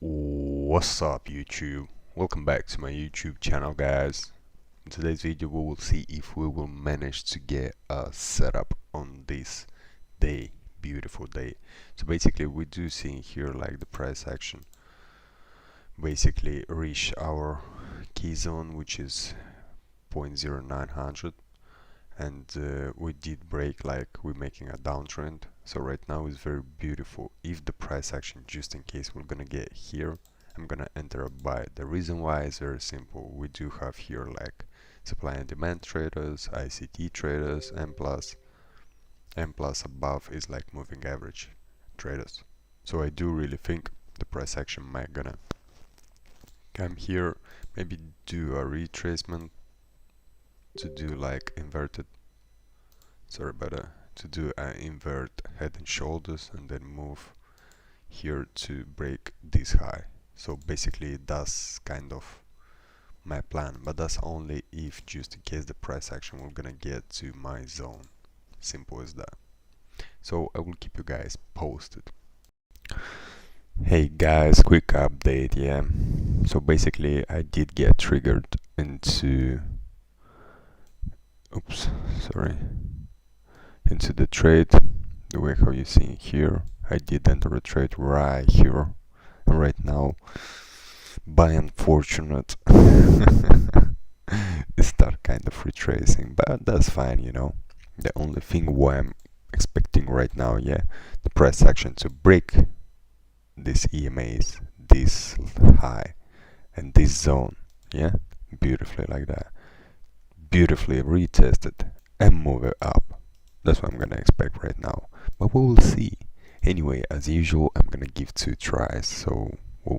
What's up YouTube? Welcome back to my YouTube channel, guys. In today's video we will see if we will manage to get a setup on this day, beautiful day. So basically we do see here like the price action basically reach our key zone, which is 0.0900, and we did break, like we're making a downtrend. So right now is very beautiful. If the price action, just in case we're gonna get here, I'm gonna enter a buy. The reason why is very simple. We do have here like supply and demand traders, ICT traders, and plus above is like moving average traders. So I do really think the price action might gonna come here, maybe do a retracement to do like inverted, sorry about that, to do an invert head and shoulders and then move here to break this high. So basically that's kind of my plan, but that's only if just in case the price action we're gonna get to my zone. Simple as that. So I will keep you guys posted. Hey guys, quick update. Yeah, so basically I did get triggered into into the trade, the way how you see here. I did enter a trade right here and right now, by unfortunate it start kind of retracing, but that's fine, you know. The only thing why I'm expecting right now, yeah, the price action to break these EMAs, this high and this zone, yeah, beautifully like that, beautifully retested and move it up. That's what I'm gonna expect right now, but we will see. Anyway, as usual, I'm gonna give 2 tries, so we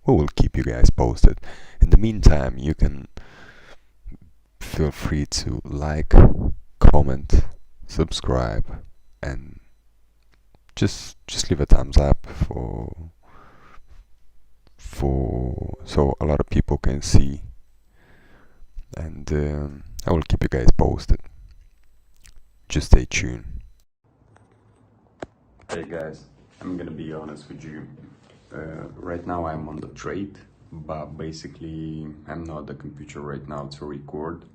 will keep you guys posted. In the meantime, you can feel free to like, comment, subscribe, and just leave a thumbs up for so a lot of people can see, and I will keep you guys posted. Just stay tuned. Hey guys, I'm gonna be honest with you. Right now I'm on the trade, but basically I'm not at the computer right now to record.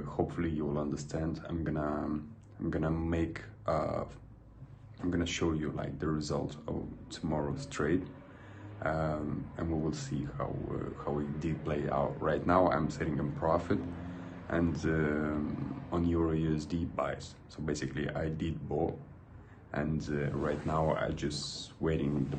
Hopefully you will understand. I'm gonna make I'm gonna show you like the result of tomorrow's trade, and we will see how it did play out. Right now I'm sitting in profit and on Euro USD buys. So basically I did bought, and right now I just waiting the